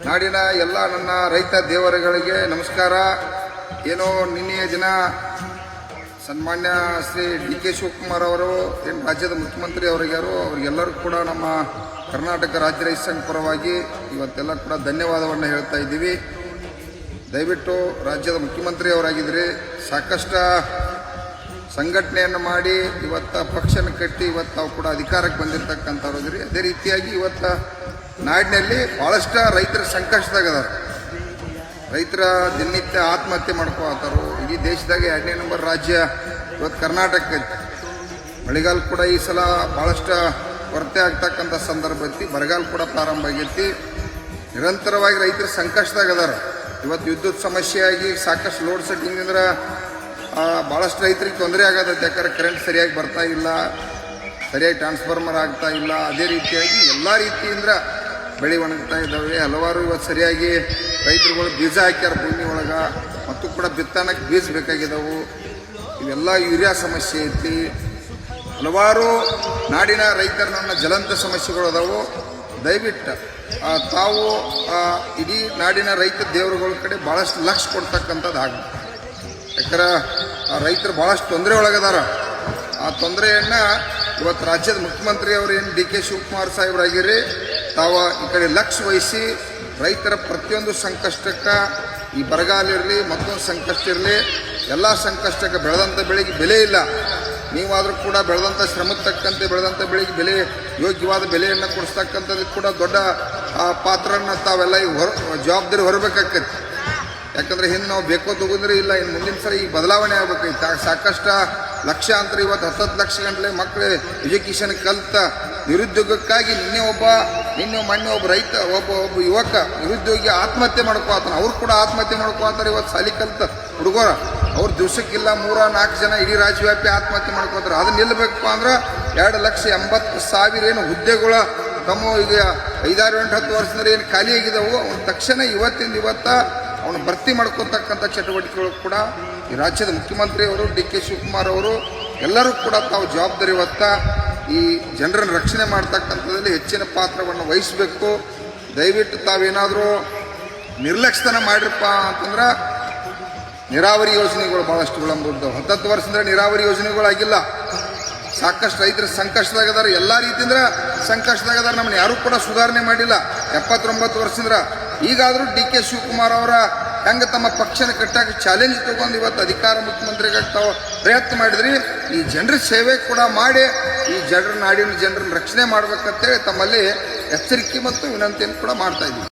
ನಾಡಿನ ಎಲ್ಲ ನನ್ನ ರೈತ ದೇವರುಗಳಿಗೆ ನಮಸ್ಕಾರ. ಏನೋ ನಿನ್ನೆಯ ದಿನ ಸನ್ಮಾನ್ಯ ಶ್ರೀ DK ಶಿವಕುಮಾರ್ ಅವರು ಏನು ರಾಜ್ಯದ ಮುಖ್ಯಮಂತ್ರಿ ಅವರಿಗೆಲ್ಲರೂ ಕೂಡ ನಮ್ಮ ಕರ್ನಾಟಕ ರಾಜ್ಯ ರೈತ ಸಂಘ ಪರವಾಗಿ ಇವತ್ತೆಲ್ಲ ಕೂಡ ಧನ್ಯವಾದವನ್ನು ಹೇಳ್ತಾ ಇದ್ದೀವಿ. ದಯವಿಟ್ಟು ರಾಜ್ಯದ ಮುಖ್ಯಮಂತ್ರಿ ಅವರಾಗಿದ್ದರೆ ಸಾಕಷ್ಟು ಸಂಘಟನೆಯನ್ನು ಮಾಡಿ ಇವತ್ತು ಪಕ್ಷನ ಕಟ್ಟಿ ಇವತ್ತು ತಾವು ಕೂಡ ಅಧಿಕಾರಕ್ಕೆ ಬಂದಿರತಕ್ಕಂಥವ್ರು. ಅದೇ ರೀತಿಯಾಗಿ ಇವತ್ತು ನಾಡಿನಲ್ಲಿ ಭಾಳಷ್ಟು ರೈತರ ಸಂಕಷ್ಟದಾಗದಾರ. ರೈತರ ದಿನನಿತ್ಯ ಆತ್ಮಹತ್ಯೆ ಮಾಡ್ಕೋತಾರು. ಇಡೀ ದೇಶದಾಗ 2ನೇ ನಂಬರ್ ರಾಜ್ಯ ಇವತ್ತು ಕರ್ನಾಟಕ. ಮಳೆಗಾಲ ಕೂಡ ಈ ಸಲ ಭಾಳಷ್ಟು ಕೊರತೆ ಆಗ್ತಕ್ಕಂಥ ಸಂದರ್ಭ ಐತಿ. ಬರಗಾಲ ಕೂಡ ಪ್ರಾರಂಭ ಆಗೈತಿ. ನಿರಂತರವಾಗಿ ರೈತರ ಸಂಕಷ್ಟದಾಗದಾರ. ಇವತ್ತು ವಿದ್ಯುತ್ ಸಮಸ್ಯೆಯಾಗಿ ಸಾಕಷ್ಟು ಲೋಡ್ ಸೆಟ್ಟಿಂಗ್ ಅಂದ್ರೆ ಭಾಳಷ್ಟು ರೈತರಿಗೆ ತೊಂದರೆ ಆಗತ್ತೆ. ಯಾಕಂದ್ರೆ ಕರೆಂಟ್ ಸರಿಯಾಗಿ ಬರ್ತಾ ಇಲ್ಲ, ಸರಿಯಾಗಿ ಟ್ರಾನ್ಸ್ಫಾರ್ಮರ್ ಆಗ್ತಾ ಇಲ್ಲ. ಅದೇ ರೀತಿಯಾಗಿ ಎಲ್ಲ ರೀತಿಯಿಂದ ಬೆಳೆ ಒಣಗ್ತಾ ಇದ್ದಾವೆ. ಹಲವಾರು ಇವತ್ತು ಸರಿಯಾಗಿ ರೈತರುಗಳು ಬೀಜ ಹಾಕ್ಯಾರ ಭೂಮಿ ಒಳಗೆ, ಮತ್ತು ಕೂಡ ಬಿತ್ತನಕ್ಕೆ ಬೀಜ ಬೇಕಾಗಿದ್ದಾವೆ. ಇವೆಲ್ಲ ಯೂರಿಯಾ ಸಮಸ್ಯೆ ಐತಿ. ಹಲವಾರು ನಾಡಿನ ರೈತರ ನನ್ನ ಜ್ವಲಂತ ಸಮಸ್ಯೆಗಳು ಅದಾವು. ದಯವಿಟ್ಟು ತಾವು ಇಡೀ ನಾಡಿನ ರೈತ ದೇವರುಗಳ ಕಡೆ ಭಾಳಷ್ಟು ಲಕ್ಷ್ಯ ಕೊಡ್ತಕ್ಕಂಥದ್ದು ಆಗುತ್ತೆ. ಯಾಕಂದ್ರೆ ರೈತರು ಭಾಳಷ್ಟು ತೊಂದರೆ ಒಳಗದಾರ. ಆ ತೊಂದರೆಯನ್ನು ಇವತ್ತು ರಾಜ್ಯದ ಮುಖ್ಯಮಂತ್ರಿ ಅವರು ಏನು DK ಶಿವಕುಮಾರ್ ಸಾಹೇಬರಾಗಿರಿ, ತಾವು ಈ ಕಡೆ ಲಕ್ಷ್ಯ ವಹಿಸಿ ರೈತರ ಪ್ರತಿಯೊಂದು ಸಂಕಷ್ಟಕ್ಕೆ, ಈ ಬರಗಾಲ ಇರಲಿ ಮತ್ತೊಂದು ಸಂಕಷ್ಟ ಇರಲಿ, ಎಲ್ಲ ಸಂಕಷ್ಟಕ್ಕೆ ಬೆಳೆದಂಥ ಬೆಳೆಗೆ ಬೆಲೆ ಇಲ್ಲ. ನೀವಾದರೂ ಕೂಡ ಬೆಳೆದಂಥ ಶ್ರಮಕ್ಕೆ ತಕ್ಕಂತೆ ಬೆಳೆದಂಥ ಬೆಳೆಗೆ ಬೆಲೆ, ಯೋಗ್ಯವಾದ ಬೆಲೆಯನ್ನು ಕೊಡಿಸ್ತಕ್ಕಂಥದ್ದು ಕೂಡ ದೊಡ್ಡ ಪಾತ್ರನ ತಾವೆಲ್ಲ ಈ ಜವಾಬ್ದಾರಿ ಹೊರಬೇಕಾಗ್ತೈತಿ. ಯಾಕಂದ್ರೆ ಹಿಂದೆ ನಾವು ಬೇಕೋ ತಗೊಂಡ್ರೆ ಇಲ್ಲ, ಇನ್ನು ಮುಂದಿನ ಸಲ ಈ ಬದಲಾವಣೆ ಆಗ್ಬೇಕೈತೆ. ಸಾಕಷ್ಟು ಲಕ್ಷಾಂತರ ಇವತ್ತು 10 ಲಕ್ಷ ಗಂಟಲೆ ಮಕ್ಕಳು ಎಜುಕೇಷನ್ ಕಲಿತ ನಿರುದ್ಯೋಗಕ್ಕಾಗಿ ಮೊನ್ನೆ ಒಬ್ಬ ರೈತ ಒಬ್ಬ ಯುವಕ ನಿರುದ್ಯೋಗಿ ಆತ್ಮಹತ್ಯೆ ಮಾಡ್ಕೋತಾನೆ. ಅವ್ರು ಕೂಡ ಆತ್ಮಹತ್ಯೆ ಮಾಡ್ಕೋತಾರೆ. ಇವತ್ತು ಸಾಲಿ ಕಲಿತ ಹುಡುಗರ ಅವ್ರು ದಿವಸಕ್ಕಿಲ್ಲ 3-4 ಜನ ಇಡೀ ರಾಜ್ಯವ್ಯಾಪಿ ಆತ್ಮಹತ್ಯೆ ಮಾಡ್ಕೋತಾರೆ. ಅದನ್ನ ನಿಲ್ಲಬೇಕಪ್ಪ ಅಂದ್ರೆ 2,80,000 ಏನು ಹುದ್ದೆಗಳು ತಮ್ಮ ಈಗ 5-8-10 ವರ್ಷದಿಂದ ಏನು ಖಾಲಿಯಾಗಿದ್ದಾವೆ, ಅವ್ನ ತಕ್ಷಣ ಇವತ್ತಿಂದ ಅವನು ಭರ್ತಿ ಮಾಡ್ಕೋತಕ್ಕಂಥ ಚಟುವಟಿಕೆಗಳು ಕೂಡ ಈ ರಾಜ್ಯದ ಮುಖ್ಯಮಂತ್ರಿಯವರು DK ಶಿವಕುಮಾರ್ ಅವರು ಎಲ್ಲರೂ ಕೂಡ ತಾವು ಜವಾಬ್ದಾರಿ ಹೊತ್ತ ಈ ಜನರನ್ನು ರಕ್ಷಣೆ ಮಾಡ್ತಕ್ಕಂಥದ್ದಲ್ಲಿ ಹೆಚ್ಚಿನ ಪಾತ್ರವನ್ನು ವಹಿಸಬೇಕು. ದಯವಿಟ್ಟು ತಾವೇನಾದರೂ ನಿರ್ಲಕ್ಷ್ಯತನ ಮಾಡಿರಪ್ಪ ಅಂತಂದ್ರೆ ನೀರಾವರಿ ಯೋಜನೆಗಳು ಭಾಳಷ್ಟು ವಿಳಂಬ ಇದ್ದಾವೆ. 10 ವರ್ಷದಿಂದ ನೀರಾವರಿ ಯೋಜನೆಗಳಾಗಿಲ್ಲ. ಸಾಕಷ್ಟು ರೈತರ ಸಂಕಷ್ಟದಾಗದಾರ. ಎಲ್ಲ ರೀತಿಯಿಂದ ಸಂಕಷ್ಟದಾಗದಾರ. ನಮ್ಮನ್ನು ಯಾರೂ ಕೂಡ ಸುಧಾರಣೆ ಮಾಡಿಲ್ಲ 79 ವರ್ಷದಿಂದ. ಈಗಾದರೂ DK ಶಿವಕುಮಾರ್ ಅವರ ಹೆಂಗೆ ತಮ್ಮ ಪಕ್ಷನ ಕಟ್ಟಾಕ ಚಾಲೆಂಜ್ ತಗೊಂಡು ಇವತ್ತು ಅಧಿಕಾರ ಮುಖ್ಯಮಂತ್ರಿಗಾಗಿ ತಾವು ಪ್ರಯತ್ನ ಮಾಡಿದ್ರಿ. ಈ ಜನರ ಸೇವೆ ಕೂಡ ಮಾಡಿ ಈ ನಾಡಿನ ಜನರನ್ನು ರಕ್ಷಣೆ ಮಾಡ್ಬೇಕಂತೇಳಿ ತಮ್ಮಲ್ಲಿ ಎಚ್ಚರಿಕೆ ಮತ್ತು ವಿನಂತಿಯನ್ನು ಕೂಡ ಮಾಡ್ತಾ ಇದ್ದೀವಿ.